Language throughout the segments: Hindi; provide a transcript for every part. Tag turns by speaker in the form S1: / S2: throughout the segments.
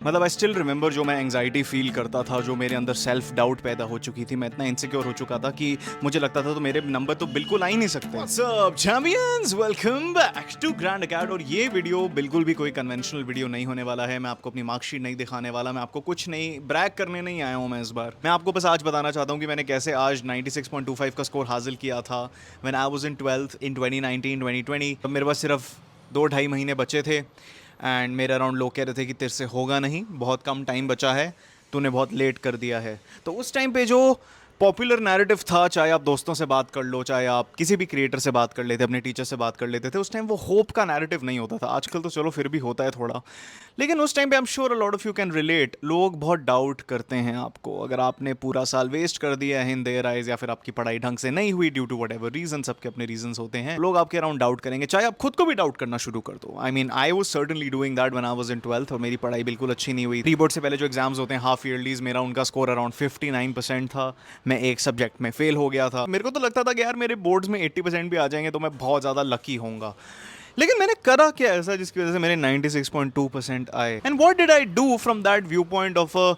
S1: मतलब आई स्टिल रिमेंबर जो मैं एंग्जाइटी फील करता था, जो मेरे अंदर सेल्फ डाउट पैदा हो चुकी थी। मैं इतना इनसिक्योर हो चुका था कि मुझे लगता था तो मेरे नंबर तो बिल्कुल आ ही नहीं सकते। What's up, champions? Welcome back to Grand Acad। और ये वीडियो बिल्कुल भी कोई कन्वेंशनल वीडियो नहीं होने वाला है। मैं आपको अपनी मार्कशीट नहीं दिखाने वाला, मैं आपको कुछ नहीं ब्रैग करने नहीं आया हूँ। मैं इस बार मैं आपको बस आज बताना चाहता हूँ कि मैंने कैसे आज 96.25 का स्कोर हासिल किया था when I was in 12th इन 2019 2020। तो मेरे पास सिर्फ 2-2.5 महीने बचे थे एंड मेरे अराउंड लोग कह रहे थे कि तेरे से होगा नहीं, बहुत कम टाइम बचा है, तूने बहुत लेट कर दिया है। तो उस टाइम पे जो पॉपुलर नैरेटिव था, चाहे आप दोस्तों से बात कर लो, चाहे आप किसी भी क्रिएटर से बात कर लेते, अपने टीचर से बात कर लेते थे, उस टाइम वो होप का नैरेटिव नहीं होता था। आजकल तो चलो फिर भी होता है थोड़ा, लेकिन उस टाइम पे I am sure a lot of you can relate. लोग बहुत डाउट करते हैं आपको, अगर आपने पूरा साल वेस्ट कर दिया है इन देयर आइज, या फिर आपकी पढ़ाई ढंग से नहीं हुई due to whatever reason, सबके अपने रीजन होते हैं, लोग आपके अराउंड डाउट करेंगे, चाहे आप खुद को भी डाउट करना शुरू कर दो। I mean I was certainly doing that when I was in 12th, और मेरी पढ़ाई बिल्कुल अच्छी नहीं हुई। प्री बोर्ड से पहले जो एग्जाम्स होते हैं हाफ ईयरलीज, मेरा उनका स्कोर अराउंड 59% था। मैं एक सब्जेक्ट में फेल हो गया था। मेरे को तो लगता था कि यार मेरे बोर्ड्स में 80% भी आ जाएंगे तो मैं बहुत ज़्यादा लकी होऊंगा। लेकिन मैंने करा क्या ऐसा जिसकी वजह से मेरे 96.2% आए? And what did I do from that view point of a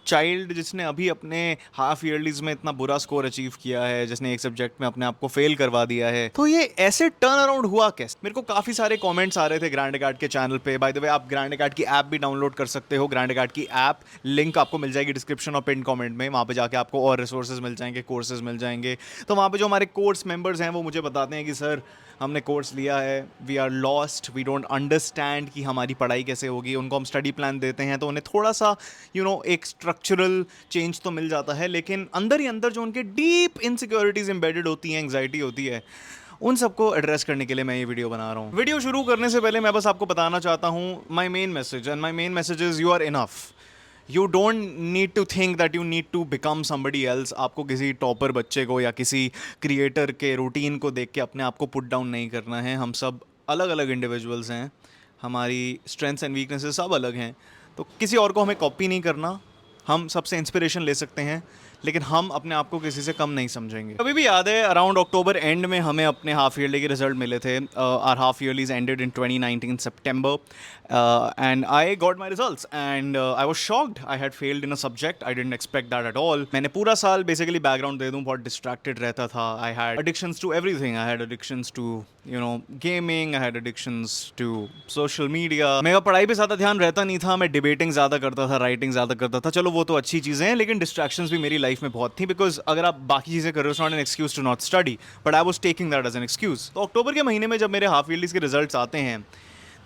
S1: child जिसने अभी अपने हाफ ईयरलीज में इतना बुरा स्कोर अचीव किया है, जिसने एक सब्जेक्ट में अपने आप को फेल करवा दिया है? तो ये ऐसे टर्न अराउंड हुआ कैसे? मेरे को काफ़ी सारे कमेंट्स आ रहे थे ग्रैंड अकाड के चैनल पे। बाय द वे, आप ग्रैंड अकाड की ऐप भी डाउनलोड कर सकते हो। ग्रैंड अकाड की ऐप लिंक आपको मिल जाएगी डिस्क्रिप्शन और पिन कमेंट में। वहाँ पे जाके आपको और रिसोर्सेज मिल जाएंगे, कोर्सेज मिल जाएंगे। तो वहाँ पे जो हमारे कोर्स मेंबर्स हैं वो मुझे बताते हैं कि सर हमने कोर्स लिया है, we are lost, we don't understand कि हमारी पढ़ाई कैसे होगी। उनको हम स्टडी प्लान देते हैं तो उन्हें थोड़ा सा एक स्ट्रक्चरल चेंज तो मिल जाता है, लेकिन अंदर ही अंदर जो उनके डीप इनसिक्योरिटीज एम्बेडेड होती हैं, एंग्जाइटी होती है, उन सबको एड्रेस करने के लिए मैं ये वीडियो बना रहा हूँ। वीडियो शुरू करने से पहले मैं बस आपको बताना चाहता हूँ my main message, and my main message is you are enough. You don't need to think that you need to become somebody else. आपको किसी टॉपर बच्चे को या किसी क्रिएटर के रूटीन को देख के अपने आप को पुट डाउन नहीं करना है। हम सब अलग अलग इंडिविजुअल्स हैं, हमारी स्ट्रेंथ्स एंड वीकनेसेस सब अलग हैं। तो किसी और को हमें कॉपी नहीं करना। हम सबसे इंस्पिरेशन ले सकते हैं, लेकिन हम अपने आप को किसी से कम नहीं समझेंगे। अभी भी याद है अराउंड अक्टूबर एंड में हमें अपने हाफ ईयरली के रिजल्ट मिले थे। Our half yearlies ended in 2019 सितंबर, and I got my results and I was shocked. I had failed in a subject, I didn't expect that at all. मैंने पूरा साल बेसिकली बैकग्राउंड दे दूं, बहुत डिस्ट्रैक्टेड रहता था। I had addictions to everything. I had addictions to gaming, I had addictions to social media. मेरा पढ़ाई पे ज़्यादा ध्यान रहता नहीं था। मैं डिबेटिंग ज़्यादा करता था, राइटिंग ज़्यादा करता था। चलो वो तो अच्छी चीज़ें हैं, लेकिन डिस्ट्रैक्शंस भी मेरी लाइफ में बहुत थी। बिकॉज अगर आप बाकी चीज़ें कर रहे हो, not an excuse to not study, but I was taking that as an excuse. तो अक्टूबर के महीने में जब मेरे हाफ ईयरलीज के रिजल्ट आते हैं,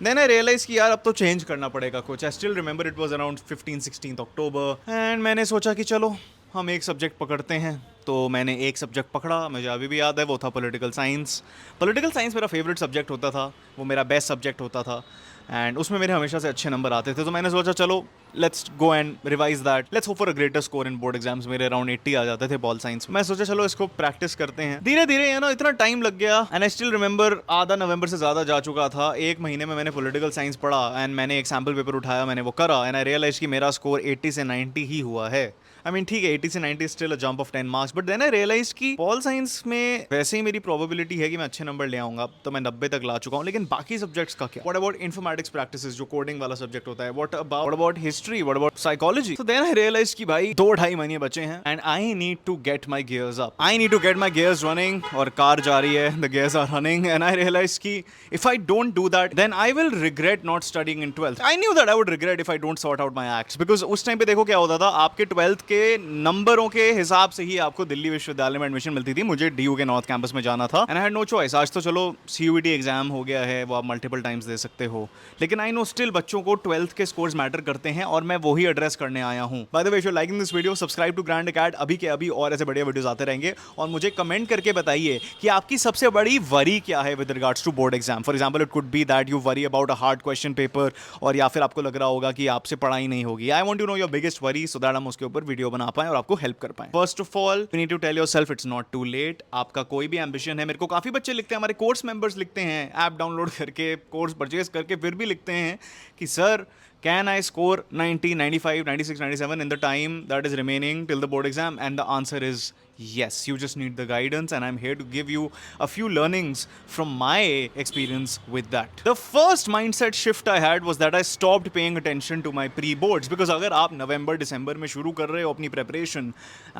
S1: देन आई रियलाइज कि यार अब तो चेंज करना पड़ेगा कुछ। I still remember it was around 15-16 October, and मैंने सोचा कि चलो हम एक सब्जेक्ट पकड़ते हैं। तो मैंने एक सब्जेक्ट पकड़ा, मुझे अभी भी याद है, वो था पॉलिटिकल साइंस। पॉलिटिकल साइंस मेरा फेवरेट सब्जेक्ट होता था, वो मेरा बेस्ट सब्जेक्ट होता था, एंड उसमें मेरे हमेशा से अच्छे नंबर आते थे। तो मैंने सोचा चलो let's go and revise that, let's hope for a greater score in board exams. मेरे अराउंड 80 आ जाते थे पॉल साइंस में। मैं सोचा चलो इसको प्रैक्टिस करते हैं। धीरे धीरे इतना टाइम लग गया, एंड आई स्टिल रिमेंबर आधा नवंबर से ज़्यादा जा चुका था। एक महीने में मैंने पॉलिटिकल साइंस पढ़ा, एंड मैंने एक सैम्पल पेपर उठाया, मैंने वो करा, एंड आई रियलाइज कि मेरा स्कोर 80 से 90 ही हुआ है। आई मीन ठीक है, 80 से 90 still a jump of 10 marks, but then I realise कि पॉल साइंस में वैसे ही मेरी प्रोबेबिलिटी है कि मैं अच्छे नंबर ले आऊंगा, तो मैं 90 तक ला चुका हूँ। लेकिन बाकी सब्जेक्ट्स का क्या? व्हाट अबाउट इन्फॉर्मेटिक्स प्रैक्टिसेस, जो कोडिंग वाला सब्जेक्ट होता है? What about history? What about psychology? तो देन आई रियलाइज कि भाई 2-2.5 महीने बचे हैं, and I need to get my gears up, I need to get my gears running. और कार जा रही है, the gears are running, and I realise कि if I don't do that then I will regret not studying in 12th। I knew that I would regret if I don't sort out my acts, because उस टाइम पे देखो क्या होता था, आपके 12th के नंबरों के हिसाब से ही आपको दिल्ली विश्वविद्यालय में एडमिशन मिलती थी। मुझे डीयू के नॉर्थ कैंपस में जाना था, and I had no choice. आज तो चलो सीयूईटी एग्जाम हो गया है, वो आप मल्टीपल टाइम्स दे सकते हो, लेकिन आई नो स्टिल बच्चों को 12th के स्कोर्स मैटर करते हैं, और मैं वही एड्रेस करने आया हूं। By the way, if you are liking this video, subscribe to Grand Acad अभी के अभी, और ऐसे बढ़िया वीडियोस आते रहेंगे। और मुझे कमेंट करके बताइए कि आपकी सबसे बड़ी वरी क्या है with regards to board exam. For example, it could be that you worry about a hard question paper, और या फिर आपको लग रहा होगा कि आपसे पढ़ाई नहीं होगी। I want to know your biggest worry, so that हम उसके ऊपर वीडियो बना पाएं और आपको हेल्प कर पाएं। First of all, you need to tell yourself it's not too late. आपका कोई भी एम्बिशन है, मेरे को काफ़ी बच्चे लिखते हैं, हमारे कोर्स मेंबर्स लिखते हैं, ऐप डाउनलोड करके, कोर्स परचेज करके, फिर भी लिखते हैं कि sir Can I score 90, 95, 96, 97 in the time that is remaining till the board exam? And the answer is yes. You just need the guidance, and I'm here to give you a few learnings from my experience with that. The first mindset shift I had was that I stopped paying attention to my pre-boards, because अगर आप नवंबर दिसंबर में शुरू कर रहे हो अपनी प्रेपरेशन,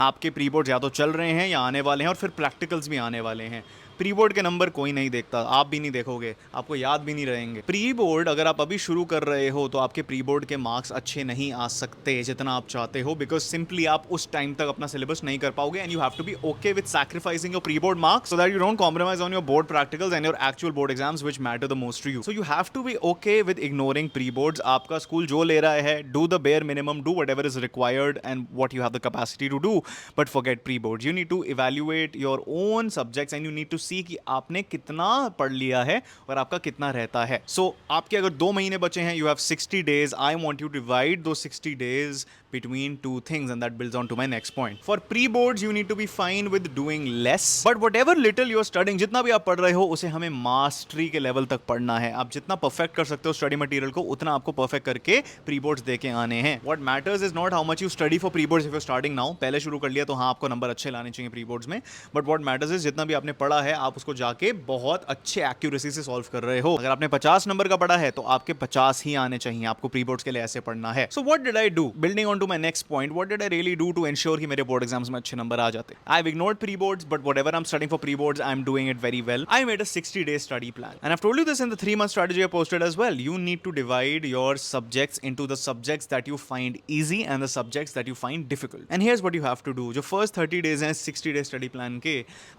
S1: आपके प्री-बोर्ड्स या तो चल रहे हैं या आने वाले हैं, और फिर प्रैक्टिकल्स भी आने वाले हैं. प्री बोर्ड के नंबर कोई नहीं देखता, आप भी नहीं देखोगे, आपको याद भी नहीं रहेंगे. प्री बोर्ड अगर आप अभी शुरू कर रहे हो तो आपके प्री बोर्ड के मार्क्स अच्छे नहीं आ सकते जितना आप चाहते हो, बिकॉज सिंपली आप उस टाइम तक अपना सिलेबस नहीं कर पाओगे, and you have to be okay with sacrificing your pre board marks so that you don't compromise on your board practicals and your actual board exams which matter the most to you. So you have to be okay with ignoring pre boards. आपका स्कूल जो ले रहा है, do the bare minimum, do whatever is required and what you have the capacity to do, but forget pre boards. You need to evaluate your own subjects and you need to see कि आपने कितना पढ़ लिया है और आपका कितना रहता है. सो आपके अगर 2 महीने बचे हैं, you have 60 days. I want you to divide दो 60 days between two things, and that builds on to my next point. For pre-boards you need to be fine with doing less, but whatever little you are studying, जितना भी आप पढ़ रहे हो उसे हमें मास्टरी के लेवल तक पढ़ना है. आप जितना परफेक्ट कर सकते हो स्टडी मटेरियल को, उतना आपको परफेक्ट करके प्री-बोर्ड्स देके आने हैं. What matters is not how much you study for pre-boards if you're starting now. पहले शुरू कर लिया तो हाँ आपको नंबर अच्छे लाने चाहिए प्री-बोर्ड्स में, but what matters is जितना भी आपने पढ़ा है आप उसको जाके बहुत अच्छे एक्यूरेसी से सॉल्व कर रहे हो. अगर आपने 50 नंबर का पढ़ा है तो आपके 50 ही आने चाहिए. आपको प्री-बोर्ड्स के लिए ऐसे पढ़ना है. So what did I do? Building on to my next point, what did I really do to ensure कि मेरे बोर्ड एग्जाम्स में अच्छे नंबर आ जाते? I've ignored pre-boards, but whatever I'm studying for pre-boards, I'm doing it very well. I made a 60-day study plan, and I've told you this in the 3-month strategy I posted as well. You need to divide your subjects into the subjects that you find easy and the subjects that you find difficult. And here's what you have to do. जो first 30 days हैं 60-day study plan के,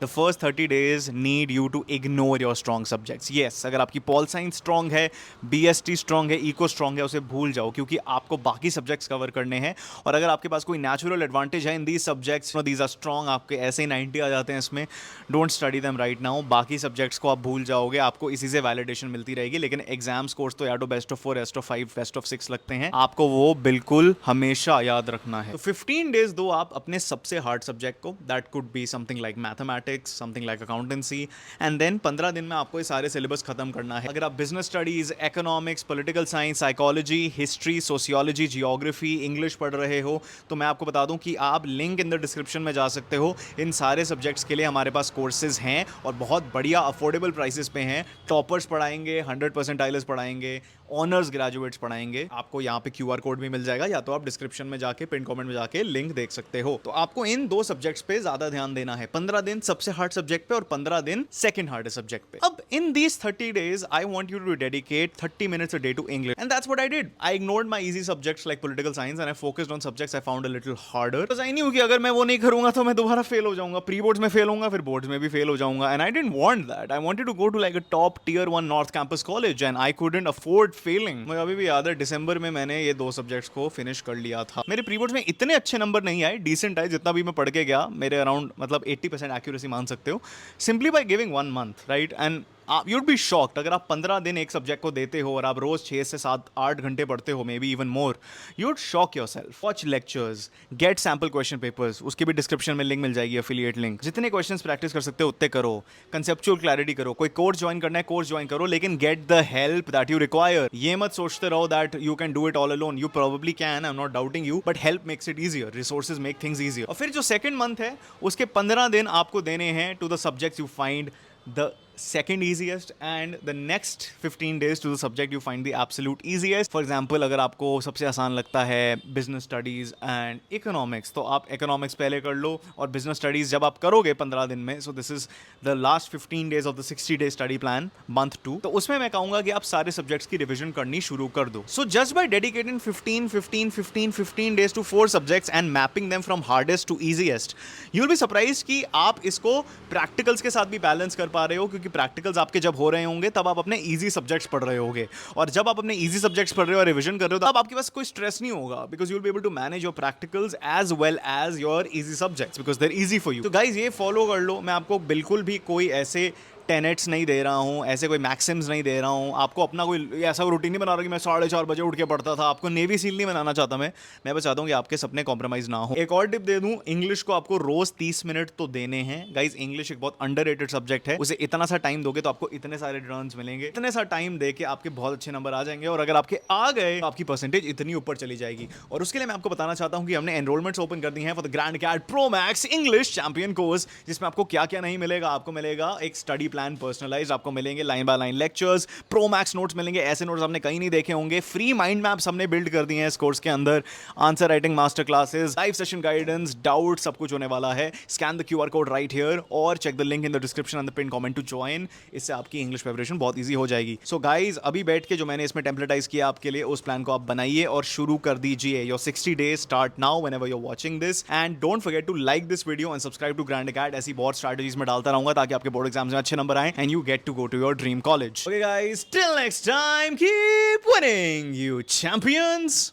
S1: the first 30 days need you to ignore your strong subjects. Yes, अगर आपकी pol science strong है, BST strong है, eco strong है, उसे भूल जाओ, क्योंकि आपको बाकी subjects cover करने हैं. और अगर आपके पास कोई नेचुरल एडवांटेज है in these subjects, these are strong, आपके ऐसे ही 90 आ जाते हैं इसमें, don't study them right now. बाकी सब्जेक्ट्स को आप भूल जाओगे, आपको इसी से वैलिडेशन मिलती रहेगी. लेकिन एग्जाम स्कोर्स तो या तो best of 4, best of 5, best of 6 लगते हैं, आपको वो बिल्कुल हमेशा याद रखना है. तो 15 डेज दो आप अपने सबसे हार्ड सब्जेक्ट को, that could be something like mathematics, something like accountancy, and then 15 दिन में आपको ये सारे सिलेबस खत्म करना है. अगर आप business studies, economics, political science, psychology, history, sociology, geography, English पढ़ रहे हो, तो मैं आपको बता दूं कि आप लिंक इन द डिस्क्रिप्शन में जा सकते हो. इन सारे सब्जेक्ट्स के लिए हमारे पास कोर्सेज हैं और बहुत बढ़िया अफोर्डेबल प्राइसेस पे हैं. टॉपर्स पढ़ाएंगे, 100% आइलेट्स पढ़ाएंगे, ऑनर्स ग्रेजुएट्स पढ़ाएंगे. आपको यहाँ पे QR कोड भी मिल जाएगा, या तो आप डिस्क्रिप्शन में जाके पिन कमेंट में जाके लिंक देख सकते हो. तो आपको इन 2 सब्जेक्ट्स पे ज्यादा ध्यान देना है. 15 दिन सबसे हार्ड सब्जेक्ट पे और 15 दिन सेकंड हार्डेस्ट सब्जेक्ट पे. अब in these 30 days I want you to dedicate 30 minutes a day to English, and that's what I did. I ignored my easy subjects like political science and I focused on subjects I found a little harder, because I knew कि अगर मैं वो नहीं करूंगा तो मैं दोबारा फेल हो जाऊंगा. प्री बोर्ड्स में फेल होऊंगा, फिर बोर्ड्स में भी फेल हो जाऊंगा, and I didn't want that. I wanted to go to like a top tier 1 North Campus college and I couldn't afford failing. मुझे अभी भी याद है दिसंबर में मैंने ये 2 सब्जेक्ट्स को फिनिश कर लिया था. मेरे प्री बोर्ड्स में इतने अच्छे नंबर नहीं आए, डिसेंट आए, जितना भी मैं पढ़ के गया, मेरे अराउंड मतलब 80% एक्यूरेसी मान सकते हो, simply by giving 1 month, right. And you'd be shocked अगर आप 15 दिन एक सब्जेक्ट को देते हो और आप रोज 6 से 7-8 घंटे पढ़ते हो, maybe even more, you'd shock yourself. Watch lectures, get sample question papers, उसकी भी डिस्क्रिप्शन में लिंक मिल जाएगी, एफिलिएट लिंक. जितने क्वेश्चंस प्रैक्टिस कर सकते हो उतने करो. कंसेप्चुअल क्लैरिटी करो. कोई कोर्स ज्वाइन करना है कोर्स ज्वाइन करो, लेकिन get the help that you require. ये मत सोचते रहो that you can do it all alone. You probably can, I am not doubting you, but help makes it easier. Resources make things easier. और फिर जो सेकंड मंथ है उसके 15 दिन आपको देने हैं to the subjects you find the second easiest, and the next 15 days to the subject you find the absolute easiest. For example, अगर आपको सबसे आसान लगता है business studies and economics, तो आप economics पहले कर लो, और business studies जब आप करोगे 15 दिन में, so this is the last 15 days of the 60-day study plan, month 2, तो उसमें मैं कहूँगा कि आप सारे subjects की revision करनी शुरू कर दो. So just by dedicating 15 days to 4 subjects and mapping them from hardest to easiest, you'll be surprised कि आप इसको practicals के साथ भी balance कर पा रहे हो, क्योंकि प्रैक्टिकल्स आपके जब हो रहे होंगे तब आप अपने इजी सब्जेक्ट्स पढ़ रहे होगे, और जब आप अपने इजी सब्जेक्ट्स पढ़ रहे हो और रिवीजन कर रहे हो तब आपके पास कोई स्ट्रेस नहीं होगा, because you will be able to manage your practicals as well as your easy subjects, because they are easy for you. तो गाइज ये फॉलो कर लो. मैं आपको बिल्कुल भी कोई ऐसे टेनेट्स नहीं दे रहा हूँ, ऐसे कोई मैक्सिम्स नहीं दे रहा हूँ आपको। अपना कोई ऐसा रूटीन नहीं बना रहा कि मैं 4:30 बजे उठ के पढ़ता था। आपको नेवी सील नहीं बनाना चाहता मैं बस चाहता हूँ कि आपके सपने कॉम्प्रोमाइज ना हो। एक और टिप दे दूं, इंग्लिश को आपको रोज 30 मिनट तो देने हैं गाइज। इंग्लिश एक बहुत अंडररेटेड सब्जेक्ट है, उसे इतना सा टाइम दोगे तो आपको इतने सारे टर्न्स मिलेंगे, इतने सा टाइम दे के आपके बहुत अच्छे नंबर आ जाएंगे, और अगर आपके आ गए तो आपकी परसेंटेज इतनी ऊपर चली जाएगी। और उसके लिए मैं आपको बताना चाहता हूँ कि हमने एनरोलमेंट्स ओपन कर दी हैं for the grand cad pro max English champion course, जिसमें आपको क्या क्या नहीं मिलेगा। आपको मिलेगा एक स्टडी प्लान पर्सनलाइज्ड, आपको मिलेंगे line by line lectures, pro max notes मिलेंगे, ऐसे नोट्स आपने कहीं नहीं देखे होंगे। फ्री माइंड मैप्स हमने बिल्ड कर दिए हैं इस कोर्स के अंदर, answer writing master classes, live session guidance, doubt, सब कुछ होने वाला है। Scan the QR code right here और check the link in the description and the pin comment to join. इससे आपकी इंग्लिश प्रिपरेशन बहुत इजी हो जाएगी। सो गाइज, अभी बैठ के जो मैंने इसमें टेम्पलेटाइज किया आपके लिए, उस प्लान को आप बनाइए और शुरू कर दीजिए। Your 60 days start now whenever you are watching this, and don't forget to like this video and subscribe to Grand Acad. ऐसी बहुत स्ट्रैटेजीज में डालता रहूंगा ताकि आपके बोर्ड एग्जाम्स में अच्छे नंबर आए and you get to go to your dream college. Okay guys, till next time, keep winning you champions.